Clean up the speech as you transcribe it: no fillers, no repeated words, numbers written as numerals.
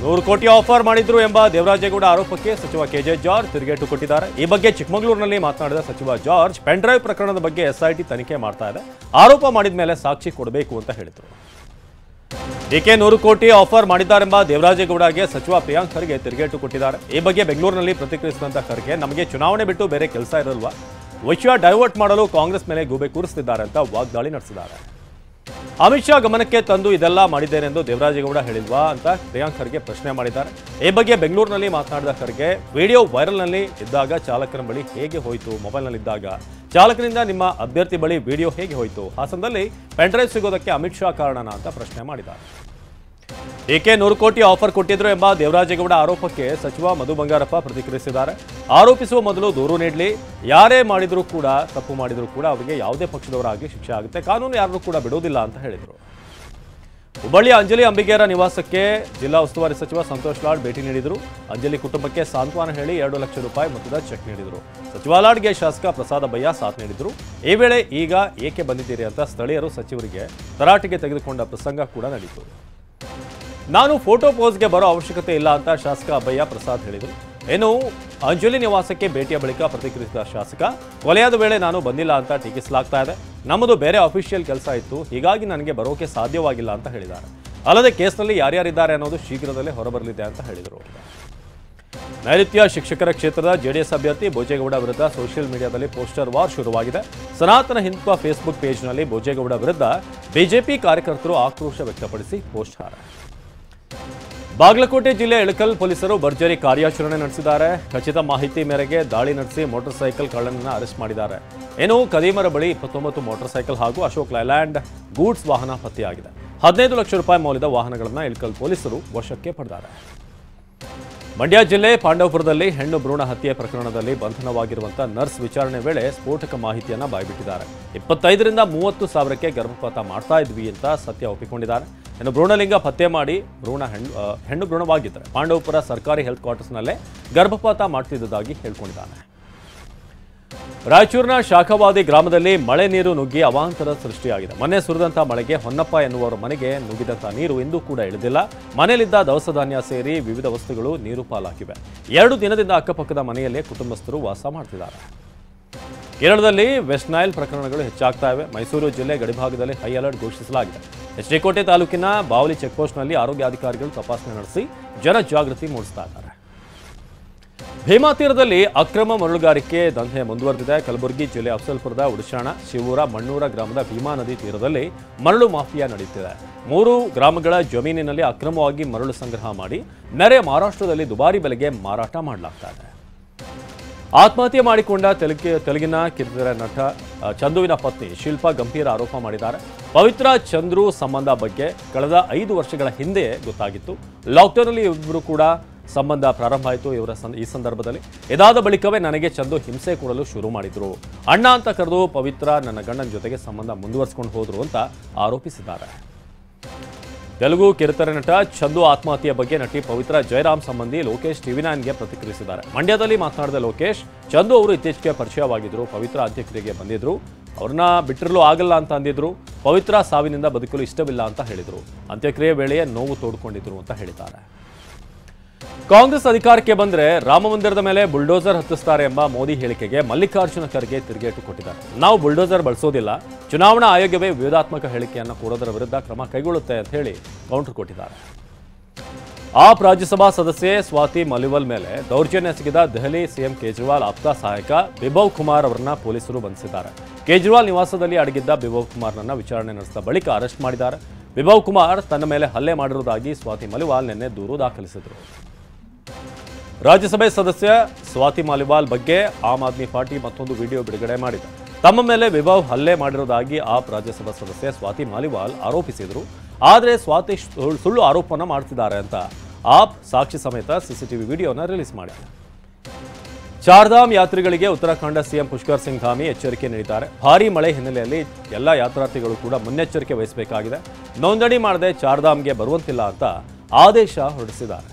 100 ಕೋಟಿ ಆಫರ್ ಮಾಡಿದ್ರು ಎಂಬ ದೇವರಾಜೇಗೌಡ ಆರೋಪಕ್ಕೆ ಸಚಿವ ಕೆಜೆ ಜಾರ್ಜ್ ತಿರುಗೇಟು ಕೊಟ್ಟಿದ್ದಾರೆ. ಈ ಬಗ್ಗೆ ಚಿಕ್ಕಮಗಳೂರಿನಲ್ಲಿ ಮಾತನಾಡಿದ ಸಚಿವ ಜಾರ್ಜ್ ಪೆನ್ ಡ್ರೈವ್ ಪ್ರಕರಣದ ಬಗ್ಗೆ ಎಸ್ಐಟಿ ತನಿಖೆ ಮಾಡ್ತಾ ಇದೆ, ಆರೋಪ ಮಾಡಿದ ಮೇಲೆ ಸಾಕ್ಷಿ ಕೊಡಬೇಕು ಅಂತ ಹೇಳಿದರು. ಡಿಕೆ 100 ಕೋಟಿ ಆಫರ್ ಮಾಡಿದ್ದಾರೆಂಬ ದೇವರಾಜೇಗೌಡಗೆ ಸಚಿವ ಪ್ರಿಯಾಂಕ್ ಖರ್ಗೆ ತಿರುಗೇಟು ಕೊಟ್ಟಿದ್ದಾರೆ. ಈ ಬಗ್ಗೆ ಬೆಂಗಳೂರಿನಲ್ಲಿ ಪ್ರತಿಕ್ರಿಯಿಸಿದಂತ ಖರ್ಗೆ, ನಮಗೆ ಚುನಾವಣೆ ಬಿಟ್ಟು ಬೇರೆ ಕೆಲಸ ಇರಲ್ವಾ, ವಿಷಯ ಡೈವರ್ಟ್ ಮಾಡಲು ಕಾಂಗ್ರೆಸ್ ಮೇಲೆ ಗೂಬೆ ಕೂರಿಸುತ್ತಿದ್ದಾರೆ ಅಂತ ವಾಗ್ದಾಳಿ ನಡೆಸಿದ್ದಾರೆ. ಅಮಿತ್ ಶಾ ಗಮನಕ್ಕೆ ತಂದು ಇದೆಲ್ಲ ಮಾಡಿದ್ದೇನೆಂದು ದೇವರಾಜೇಗೌಡ ಹೇಳಿಲ್ವಾ ಅಂತ ಪ್ರಿಯಾಂಕ್ ಖರ್ಗೆ ಪ್ರಶ್ನೆ ಮಾಡಿದ್ದಾರೆ. ಈ ಬಗ್ಗೆ ಬೆಂಗಳೂರಿನಲ್ಲಿ ಮಾತನಾಡಿದ ಖರ್ಗೆ, ವಿಡಿಯೋ ವೈರಲ್ನಲ್ಲಿ ಇದ್ದಾಗ ಚಾಲಕನ ಬಳಿ ಹೇಗೆ ಹೋಯಿತು, ಮೊಬೈಲ್ನಲ್ಲಿದ್ದಾಗ ಚಾಲಕನಿಂದ ನಿಮ್ಮ ಅಭ್ಯರ್ಥಿ ಬಳಿ ವಿಡಿಯೋ ಹೇಗೆ ಹೋಯಿತು, ಹಾಸನದಲ್ಲಿ ಪೆನ್ ಡ್ರೈವ್ ಸಿಗೋದಕ್ಕೆ ಅಮಿತ್ ಶಾ ಕಾರಣನಾ ಅಂತ ಪ್ರಶ್ನೆ ಮಾಡಿದ್ದಾರೆ. ಡಿಕೆ 100 ಕೋಟಿ ಆಫರ್ ಕೊಟ್ಟಿದ್ರು ಎಂಬ ದೇವರಾಜೇಗೌಡ ಆರೋಪಕ್ಕೆ ಸಚಿವ ಮಧು ಬಂಗಾರಪ್ಪ ಪ್ರತಿಕ್ರಿಯಿಸಿದ್ದಾರೆ. ಆರೋಪಿಸುವ ಮೊದಲು ದೂರು ನೀಡಲಿ, ಯಾರೇ ಮಾಡಿದರೂ ಕೂಡ, ತಪ್ಪು ಮಾಡಿದರೂ ಕೂಡ ಅವರಿಗೆ ಯಾವುದೇ ಪಕ್ಷದವರಾಗಿ ಶಿಕ್ಷೆ ಆಗುತ್ತೆ, ಕಾನೂನು ಯಾರನ್ನೂ ಕೂಡ ಬಿಡುವುದಿಲ್ಲ ಅಂತ ಹೇಳಿದರು. ಹುಬ್ಬಳ್ಳಿಯ ಅಂಜಲಿ ಅಂಬಿಗೇರ ನಿವಾಸಕ್ಕೆ ಜಿಲ್ಲಾ ಉಸ್ತುವಾರಿ ಸಚಿವ ಸಂತೋಷ್ ಲಾಡ್ ಭೇಟಿ ನೀಡಿದರು. ಅಂಜಲಿ ಕುಟುಂಬಕ್ಕೆ ಸಾಂತ್ವನ ಹೇಳಿ 2 ಲಕ್ಷ ರೂಪಾಯಿ ಮೊತ್ತದ ಚೆಕ್ ನೀಡಿದರು. ಸಚಿವ ಲಾಡ್ಗೆ ಶಾಸಕ ಪ್ರಸಾದ ಬಯ್ಯ ಸಾಥ್ ನೀಡಿದರು. ಈ ವೇಳೆ ಈಗ ಏಕೆ ಬಂದಿದ್ದೀರಿ ಅಂತ ಸ್ಥಳೀಯರು ಸಚಿವರಿಗೆ ತರಾಟೆಗೆ ತೆಗೆದುಕೊಂಡ ಪ್ರಸಂಗ ಕೂಡ ನಡೆಯಿತು. ನಾನು ಫೋಟೋ ಪೋಸ್ಗೆ ಬರೋ ಅವಶ್ಯಕತೆ ಇಲ್ಲ ಅಂತ ಶಾಸಕ ಅಬ್ಬಯ್ಯ ಪ್ರಸಾದ್ ಹೇಳಿದರು. ಇನ್ನು ಅಂಜಲಿ ನಿವಾಸಕ್ಕೆ ಭೇಟಿಯ ಬಳಿಕ ಪ್ರತಿಕ್ರಿಯಿಸಿದ ಶಾಸಕ, ಕೊಲೆಯಾದ ವೇಳೆ ನಾನು ಬಂದಿಲ್ಲ ಅಂತ ಟೀಕಿಸಲಾಗ್ತಾ ಇದೆ, ನಮ್ಮದು ಬೇರೆ ಅಫಿಷಿಯಲ್ ಕೆಲಸ ಇತ್ತು, ಹೀಗಾಗಿ ನನಗೆ ಬರೋಕೆ ಸಾಧ್ಯವಾಗಿಲ್ಲ ಅಂತ ಹೇಳಿದ್ದಾರೆ. ಅಲ್ಲದೆ ಕೇಸ್ನಲ್ಲಿ ಯಾರ್ಯಾರಿದ್ದಾರೆ ಅನ್ನೋದು ಶೀಘ್ರದಲ್ಲೇ ಹೊರಬರಲಿದೆ ಅಂತ ಹೇಳಿದರು. ನೈಋತ್ಯ ಶಿಕ್ಷಕರ ಕ್ಷೇತ್ರದ ಜೆಡಿಎಸ್ ಅಭ್ಯರ್ಥಿ ಭೋಜೇಗೌಡ ವಿರುದ್ಧ ಸೋಷಿಯಲ್ ಮೀಡಿಯಾದಲ್ಲಿ ಪೋಸ್ಟರ್ ವಾರ್ ಶುರುವಾಗಿದೆ. ಸನಾತನ ಹಿಂದುತ್ವ ಫೇಸ್ಬುಕ್ ಪೇಜ್ನಲ್ಲಿ ಭೋಜೇಗೌಡ ವಿರುದ್ಧ ಬಿಜೆಪಿ ಕಾರ್ಯಕರ್ತರು ಆಕ್ರೋಶ ವ್ಯಕ್ತಪಡಿಸಿ ಪೋಸ್ಟ್ ಹಾಕಿದ್ದಾರೆ. ಬಾಗಲಕೋಟೆ ಜಿಲ್ಲೆ ಇಳಕಲ್ ಪೊಲೀಸರು ಭರ್ಜರಿ ಕಾರ್ಯಾಚರಣೆ ನಡೆಸಿದ್ದಾರೆ. ಖಚಿತ ಮಾಹಿತಿ ಮೇರೆಗೆ ದಾಳಿ ನಡೆಸಿ ಮೋಟಾರ್ ಸೈಕಲ್ ಕಳ್ಳನನ್ನು ಅರೆಸ್ಟ್ ಮಾಡಿದ್ದಾರೆ. ಇನ್ನು ಕದೀಮರ ಬಳಿ 29 ಮೋಟಾರ್ ಸೈಕಲ್ ಹಾಗೂ ಅಶೋಕ್ ಲೈಲ್ಯಾಂಡ್ ಗೂಡ್ಸ್ ವಾಹನ ಪತ್ತೆಯಾಗಿದೆ. 15 ಲಕ್ಷ ರೂಪಾಯಿ ಮೌಲ್ಯದ ವಾಹನಗಳನ್ನು ಇಳಕಲ್ ಪೊಲೀಸರು ವಶಕ್ಕೆ ಪಡೆದಿದ್ದಾರೆ. ಮಂಡ್ಯ ಜಿಲ್ಲೆ ಪಾಂಡವಪುರದಲ್ಲಿ ಹೆಣ್ಣು ಭ್ರೂಣ ಹತ್ಯೆ ಪ್ರಕರಣದಲ್ಲಿ ಬಂಧನವಾಗಿರುವಂತಹ ನರ್ಸ್ ವಿಚಾರಣೆ ವೇಳೆ ಸ್ಫೋಟಕ ಮಾಹಿತಿಯನ್ನು ಬಾಯ್ಬಿಟ್ಟಿದ್ದಾರೆ. 25ರಿಂದ 30 ಸಾವಿರಕ್ಕೆ ಗರ್ಭಪಾತ ಮಾಡ್ತಾ ಇದ್ವಿ ಅಂತ ಸತ್ಯ ಒಪ್ಪಿಕೊಂಡಿದ್ದಾರೆ. ಇನ್ನು ಭ್ರೂಣಲಿಂಗ ಪತ್ತೆ ಮಾಡಿ ಹೆಣ್ಣು ಭ್ರೂಣವಾಗಿದ್ದರೆ ಪಾಂಡವಪುರ ಸರ್ಕಾರಿ ಹೆಲ್ತ್ ಕ್ವಾರ್ಟರ್ಸ್ನಲ್ಲೇ ಗರ್ಭಪಾತ ಮಾಡ್ತಿದ್ದುದಾಗಿ ಹೇಳ್ಕೊಂಡಿದ್ದಾನೆ. ರಾಯಚೂರಿನ ಶಾಖವಾದಿ ಗ್ರಾಮದಲ್ಲಿ ಮಳೆ ನೀರು ನುಗ್ಗಿ ಅವಾಂತರ ಸೃಷ್ಟಿಯಾಗಿದೆ. ಮೊನ್ನೆ ಸುರಿದಂತಹ ಮಳೆಗೆ ಹೊನ್ನಪ್ಪ ಎನ್ನುವರ ಮನೆಗೆ ನುಗ್ಗಿದಂತಹ ನೀರು ಇಂದೂ ಕೂಡ ಇಳಿದಿಲ್ಲ. ಮನೆಯಲ್ಲಿದ್ದ ದವಸ ಧಾನ್ಯ ಸೇರಿ ವಿವಿಧ ವಸ್ತುಗಳು ನೀರು ಪಾಲಾಗಿವೆ. 2 ದಿನದಿಂದ ಅಕ್ಕಪಕ್ಕದ ಮನೆಯಲ್ಲೇ ಕುಟುಂಬಸ್ಥರು ವಾಸ ಮಾಡ್ತಿದ್ದಾರೆ. ಕೇರಳದಲ್ಲಿ ವೆಸ್ಟ್ ನೈಲ್ ಪ್ರಕರಣಗಳು ಹೆಚ್ಚಾಗ್ತಾ ಇವೆ. ಮೈಸೂರು ಜಿಲ್ಲೆ ಗಡಿಭಾಗದಲ್ಲಿ ಹೈ ಅಲರ್ಟ್ ಘೋಷಿಸಲಾಗಿದೆ. ಎಚ್.ಡಿ.ಕೋಟೆ ತಾಲೂಕಿನ ಬಾವಲಿ ಚೆಕ್ಪೋಸ್ಟ್ನಲ್ಲಿ ಆರೋಗ್ಯಾಧಿಕಾರಿಗಳು ತಪಾಸಣೆ ನಡೆಸಿ ಜನ ಜಾಗೃತಿ ಮೂಡಿಸ್ತಾ ಇದ್ದಾರೆ. ಭೀಮಾ ತೀರದಲ್ಲಿ ಅಕ್ರಮ ಮರಳುಗಾರಿಕೆ ದಂಧೆ ಮುಂದುವರೆದಿದೆ. ಕಲಬುರಗಿ ಜಿಲ್ಲೆ ಅಫ್ಸಲ್ಪುರದ ಉಡಶಾಣ, ಶಿವೂರ, ಮಣ್ಣೂರ ಗ್ರಾಮದ ಭೀಮಾ ನದಿ ತೀರದಲ್ಲಿ ಮರಳು ಮಾಫಿಯಾ ನಡೆಯುತ್ತಿದೆ. 3 ಗ್ರಾಮಗಳ ಜಮೀನಿನಲ್ಲಿ ಅಕ್ರಮವಾಗಿ ಮರಳು ಸಂಗ್ರಹ ಮಾಡಿ ನೆರೆ ಮಹಾರಾಷ್ಟ್ರದಲ್ಲಿ ದುಬಾರಿ ಬೆಲೆಗೆ ಮಾರಾಟ ಮಾಡಲಾಗ್ತಾ ಇದೆ. ಆತ್ಮಹತ್ಯೆ ಮಾಡಿಕೊಂಡ ತೆಲುಗಿನ ಕಿರುತೆರೆ ನಟ ಚಂದುವಿನ ಪತ್ನಿ ಶಿಲ್ಪಾ ಗಂಭೀರ ಆರೋಪ ಮಾಡಿದ್ದಾರೆ. ಪವಿತ್ರ ಚಂದ್ರು ಸಂಬಂಧ ಬಗ್ಗೆ ಕಳೆದ 5 ವರ್ಷಗಳ ಹಿಂದೆ ಗೊತ್ತಾಗಿತ್ತು. ಲಾಕ್ಡೌನ್ನಲ್ಲಿ ಇಬ್ಬರು ಕೂಡ ಸಂಬಂಧ ಪ್ರಾರಂಭ ಆಯಿತು. ಈ ಸಂದರ್ಭದಲ್ಲಿ ಇದಾದ ಬಳಿಕವೇ ನನಗೆ ಚಂದು ಹಿಂಸೆ ಕೊಡಲು ಶುರು ಮಾಡಿದ್ರು. ಅಣ್ಣ ಅಂತ ಕರೆದು ಪವಿತ್ರ ನನ್ನ ಗಂಡನ ಜೊತೆಗೆ ಸಂಬಂಧ ಮುಂದುವರಿಸಿಕೊಂಡು ಹೋದ್ರು ಅಂತ ಆರೋಪಿಸಿದ್ದಾರೆ. ತೆಲುಗು ಕಿರುತೆರೆ ನಟ ಚಂದು ಆತ್ಮಹತ್ಯೆ ಬಗ್ಗೆ ನಟಿ ಪವಿತ್ರ ಜಯರಾಮ್ ಸಂಬಂಧಿ ಲೋಕೇಶ್ ಟಿವಿ9ಗೆ ಪ್ರತಿಕ್ರಿಯಿಸಿದ್ದಾರೆ. ಮಂಡ್ಯದಲ್ಲಿ ಮಾತನಾಡಿದ ಲೋಕೇಶ್, ಚಂದು ಅವರು ಇತ್ತೀಚೆಗೆ ಪರಿಚಯವಾಗಿದ್ರು, ಪವಿತ್ರ ಅಂತ್ಯಕ್ರಿಯೆಗೆ ಬಂದಿದ್ರು, ಅವ್ರನ್ನ ಬಿಟ್ಟಿರಲು ಆಗಲ್ಲ ಅಂತ ಅಂದಿದ್ರು, ಪವಿತ್ರ ಸಾವಿನಿಂದ ಬದುಕಲು ಇಷ್ಟವಿಲ್ಲ ಅಂತ ಹೇಳಿದರು, ಅಂತ್ಯಕ್ರಿಯೆ ವೇಳೆಯೇ ನೋವು ತೋಡ್ಕೊಂಡಿದ್ರು ಅಂತ ಹೇಳಿದ್ದಾರೆ. ಕಾಂಗ್ರೆಸ್ ಅಧಿಕಾರಕ್ಕೆ ಬಂದರೆ ರಾಮ ಮಂದಿರದ ಮೇಲೆ ಬುಲ್ಡೋಸರ್ ಹತ್ತಿಸ್ತಾರೆ ಎಂಬ ಮೋದಿ ಹೇಳಿಕೆಗೆ ಮಲ್ಲಿಕಾರ್ಜುನ ಖರ್ಗೆ ತಿರುಗೇಟು ಕೊಟ್ಟಿದ್ದಾರೆ. ನಾವು ಬುಲ್ಡೋಸರ್ ಬಳಸೋದಿಲ್ಲ, ಚುನಾವಣಾ ಆಯೋಗವೇ ವಿವಾದಾತ್ಮಕ ಹೇಳಿಕೆಯನ್ನು ಕೊಡೋದರ ವಿರುದ್ಧ ಕ್ರಮ ಕೈಗೊಳ್ಳುತ್ತೆ ಅಂತ ಹೇಳಿ ಕೌಂಟರ್ ಕೊಟ್ಟಿದ್ದಾರೆ. ಆಪ್ ರಾಜ್ಯಸಭಾ ಸದಸ್ಯೆ ಸ್ವಾತಿ ಮಲಿವಾಲ್ ಮೇಲೆ ದೌರ್ಜನ್ಯ ಎಸಗಿದ ದೆಹಲಿ ಸಿಎಂ ಕೇಜ್ರಿವಾಲ್ ಆಪ್ತ ಸಹಾಯಕ ಬಿಭವ್ ಕುಮಾರ್ ಅವರನ್ನ ಪೊಲೀಸರು ಬಂಧಿಸಿದ್ದಾರೆ. ಕೇಜ್ರಿವಾಲ್ ನಿವಾಸದಲ್ಲಿ ಅಡಗಿದ್ದ ಬಿಭವ್ ಕುಮಾರ್ನನ್ನ ವಿಚಾರಣೆ ನಡೆಸಿದ ಬಳಿಕ ಅರೆಸ್ಟ್ ಮಾಡಿದ್ದಾರೆ. ಬಿಭವ್ ಕುಮಾರ್ ತನ್ನ ಮೇಲೆ ಹಲ್ಲೆ ಮಾಡಿರುವುದಾಗಿ ಸ್ವಾತಿ ಮಲಿವಾಲ್ ನಿನ್ನೆ ದೂರು ದಾಖಲಿಸಿದರು. ರಾಜ್ಯಸಭೆ ಸದಸ್ಯ ಸ್ವಾತಿ ಮಲಿವಾಲ್ ಬಗ್ಗೆ ಆಮ್ ಆದ್ಮಿ ಪಾರ್ಟಿ ಮತ್ತೊಂದು ವಿಡಿಯೋ ಬಿಡುಗಡೆ ಮಾಡಿದೆ. ತಮ್ಮ ಮೇಲೆ ವಿಭವ್ ಹಲ್ಲೆ ಮಾಡಿರುವುದಾಗಿ ಆಪ್ ರಾಜ್ಯಸಭಾ ಸದಸ್ಯ ಸ್ವಾತಿ ಮಲಿವಾಲ್ ಆರೋಪಿಸಿದರು. ಆದರೆ ಸ್ವಾತಿ ಸುಳ್ಳು ಆರೋಪವನ್ನು ಮಾಡ್ತಿದ್ದಾರೆ ಅಂತ ಆಪ್ ಸಾಕ್ಷಿ ಸಮೇತ ಸಿಸಿಟಿವಿ ವಿಡಿಯೋನ ರಿಲೀಸ್ ಮಾಡಿದೆ. ಚಾರ್ಧಾಮ್ ಯಾತ್ರಿಗಳಿಗೆ ಉತ್ತರಾಖಂಡ ಸಿಎಂ ಪುಷ್ಕರ್ ಸಿಂಗ್ ಧಾಮಿ ಎಚ್ಚರಿಕೆ ನೀಡಿದ್ದಾರೆ. ಭಾರೀ ಮಳೆ ಹಿನ್ನೆಲೆಯಲ್ಲಿ ಎಲ್ಲ ಯಾತ್ರಾರ್ಥಿಗಳು ಕೂಡ ಮುನ್ನೆಚ್ಚರಿಕೆ ವಹಿಸಬೇಕಾಗಿದೆ. ನೋಂದಣಿ ಮಾಡದೆ ಚಾರ್ಧಾಮ್ಗೆ ಬರುವಂತಿಲ್ಲ ಅಂತ ಆದೇಶ ಹೊರಡಿಸಿದ್ದಾರೆ.